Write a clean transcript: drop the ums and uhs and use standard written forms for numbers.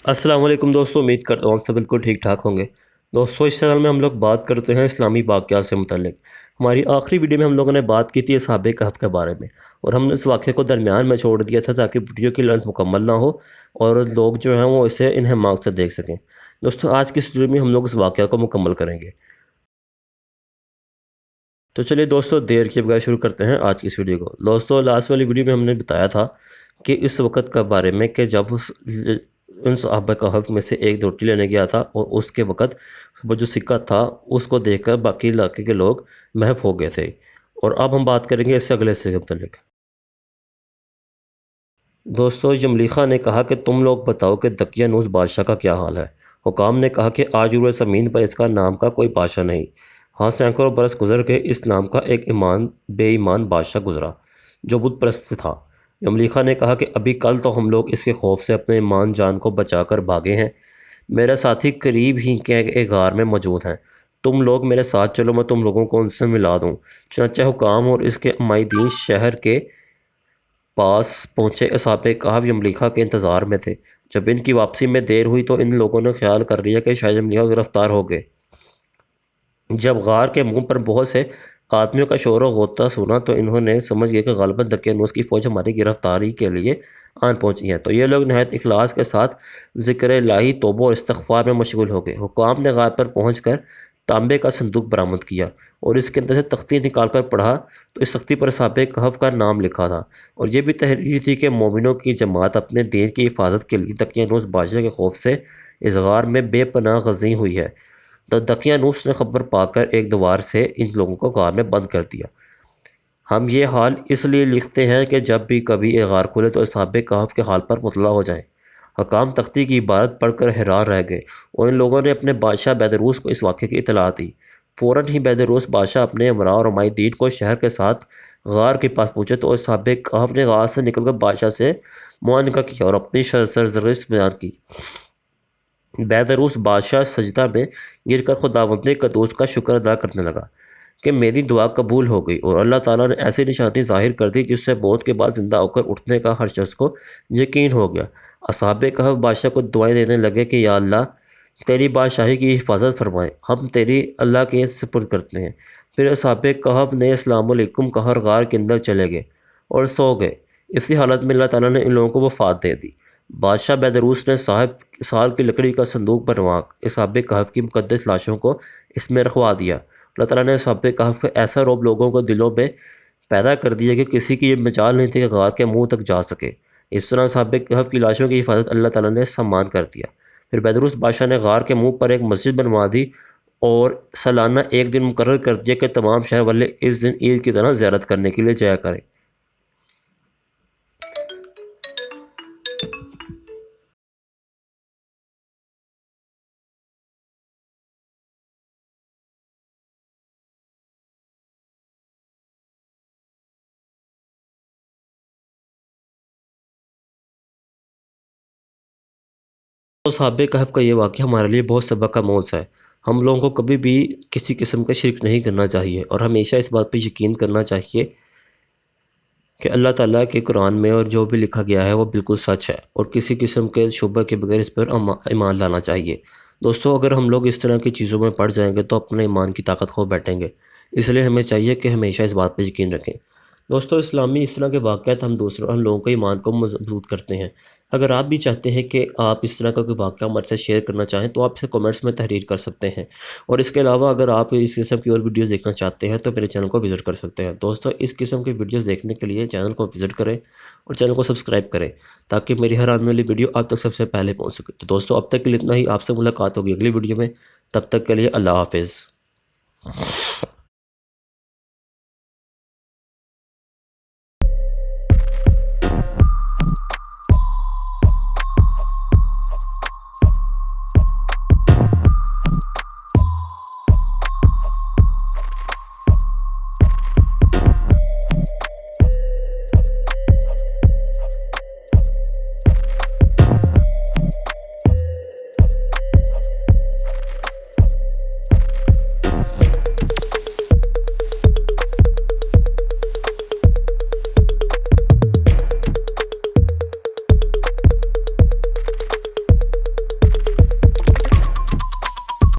अस्सलाम वालेकुम दोस्तों, उम्मीद करता हूँ आप सब बिल्कुल ठीक ठाक होंगे। दोस्तों, इस चैनल में हम लोग बात करते हैं इस्लामी वाक़यात से मुतल्लिक़। हमारी आखिरी वीडियो में हम लोगों ने बात की थी असहाबे कहफ़ के बारे में, और हमने इस वाक़े को दरमियान में छोड़ दिया था ताकि वीडियो की लेंथ मुकम्मल ना हो और लोग जो हैं वो इसे इन्हमाक से देख सकें। दोस्तों, आज की इस वीडियो में हम लोग इस वाक़या को मुकम्मल करेंगे। तो चलिए दोस्तों, देर किए बगैर शुरू करते हैं आज की इस वीडियो को। दोस्तों, लास्ट वाली वीडियो में हमने बताया था कि इस वक़्त का बारे में कि जब उन सहाबा कहफ़ में से एक रोटी लेने गया था और उसके वक़्त वो जो सिक्का था उसको देखकर बाकी इलाके के लोग महफ़ हो गए थे। और अब हम बात करेंगे इससे अगले हिस्से के मुतल्लिक़। दोस्तों, यमलीखा ने कहा कि तुम लोग बताओ कि दकियानूस बादशाह का क्या हाल है। हुकाम ने कहा कि आज रूए ज़मीन पर इसका नाम का कोई बादशाह नहीं। हाँ, सैकड़ों बरस गुजर गए, इस नाम का एक बेईमान बादशाह गुजरा जो बुत परस्त था। यमलीखा ने कहा कि अभी कल तो हम लोग इसके खौफ से अपने ईमान जान को बचाकर भागे हैं। मेरा साथी करीब ही के एक गार में मौजूद हैं। तुम लोग मेरे साथ चलो, मैं तुम लोगों को उनसे मिला दूँ। चुनांचे हुकाम और इसके अमायदीन शहर के पास पहुंचे। असहाबे कहफ यमलीखा के इंतज़ार में थे। जब इनकी वापसी में देर हुई तो इन लोगों ने ख्याल कर लिया कि शायद यमलीखा गिरफ्तार हो गए। जब गार के मुंह पर बहुत से आदमियों का शोर व गोता सुना तो इन्होंने समझ लिया कि ग़ालिबन दकियानूस की फ़ौज हमारी गिरफ्तारी के लिए आन पहुंची है। तो ये लोग नहायत इखलास के साथ ज़िक्र इलाही, तौबा और इस्तिग़फ़ार में मशगूल हो गए। हुक्काम ने गार पर पहुँच कर तांबे का संदूक बरामद किया और इसके अंदर से तख्ती निकाल कर पढ़ा तो इस तख्ती पर असहाबे कहफ का नाम लिखा था, और ये भी तहरीर थी कि मोमिनों की जमात अपने दीन की हिफाजत के लिए दकियानूस बादशाह के खौफ से इस गार में बेपनाह गज़ी हुई है। तो दकियानूस ने खबर पाकर एक दीवार से इन लोगों को गार में बंद कर दिया। हम ये हाल इसलिए लिखते हैं कि जब भी कभी ये गार खुले तो असहाबे कहफ के हाल पर मुतला हो जाएं। हकाम तख्ती की इबारत पढ़कर हैरान रह गए और इन लोगों ने अपने बादशाह बैदरूस को इस वाक़े की इतला दी। फ़ौरन ही बैदरूस बादशाह अपने अमरा और उमायदीन को शहर के साथ गार के पास पहुँचे तो असहाबे कहफ ने गार से निकलकर बादशाह से मुआनका किया और अपनी सरज़रिश बयान की। बैदरूस बादशाह सजदा में गिरकर खुदावंद कदूस का शुक्र अदा करने लगा कि मेरी दुआ कबूल हो गई और अल्लाह ताला ने ऐसी निशानी ज़ाहिर कर दी जिससे मौत के बाद ज़िंदा होकर उठने का हर शख्स को यकीन हो गया। असहाबे कहफ बादशाह को दुआएं देने लगे कि या अल्लाह, तेरी बादशाही की हिफाजत फरमाए, हम तेरी अल्लाह के सुपुर्द करते हैं। फिर असहाबे कहफ ने अस्सलाम वालेकुम कहर गार के अंदर चले गए और सो गए। इसी हालत में अल्लाह ताला ने इन लोगों को वफ़ात दे दी। बादशाह बैदरूस ने साहब साल की लकड़ी का संदूक बनवा असहाबे कहफ की मुकद्दस लाशों को इसमें रखवा दिया। अल्लाह ताला ने असहाबे कहफ पे ऐसा रौब लोगों को दिलों में पैदा कर दिया कि किसी की ये मजाल नहीं थी कि गार के मुंह तक जा सके। इस तरह असहाबे कहफ की लाशों की हिफाजत अल्लाह ताला ने सम्मान कर दिया। फिर बैदरूस बादशाह ने गार के मुंह पर एक मस्जिद बनवा दी और सालाना एक दिन मुकर्रर कर दिया कि तमाम शहर वाले इस दिन ईद की तरह ज़ियारत करने के लिए जाया करें। तो सहाबे कहफ का ये वाक़या हमारे लिए बहुत सबक आमोज़ है। हम लोगों को कभी भी किसी किस्म का शिर्क नहीं करना चाहिए और हमेशा इस बात पे यकीन करना चाहिए कि अल्लाह ताला के कुरान में और जो भी लिखा गया है वो बिल्कुल सच है, और किसी किस्म के शुबह के बगैर इस पर ईमान लाना चाहिए। दोस्तों, अगर हम लोग इस तरह की चीज़ों में पड़ जाएंगे तो अपने ईमान की ताकत खो बैठेंगे। इसलिए हमें चाहिए कि हमेशा इस बात पर यकीन रखें। दोस्तों, इस्लामी इस तरह के वाक़यात हम लोगों के ईमान को मज़बूत करते हैं। अगर आप भी चाहते हैं कि आप इस तरह का कोई वाक़या हमारे साथ शेयर करना चाहें तो आप इसे कमेंट्स में तहरीर कर सकते हैं। और इसके अलावा अगर आप इस किस्म की और वीडियोज़ देखना चाहते हैं तो मेरे चैनल को विज़िट कर सकते हैं। दोस्तों, इस किस्म की वीडियोज़ देखने के लिए चैनल को विज़िट करें और चैनल को सब्सक्राइब करें ताकि मेरी हर आने वाली वीडियो आप तक सबसे पहले पहुँच सके। तो दोस्तों, अब तक के लिए इतना ही। आपसे मुलाकात होगी अगली वीडियो में। तब तक के लिए अल्लाह हाफ़िज़।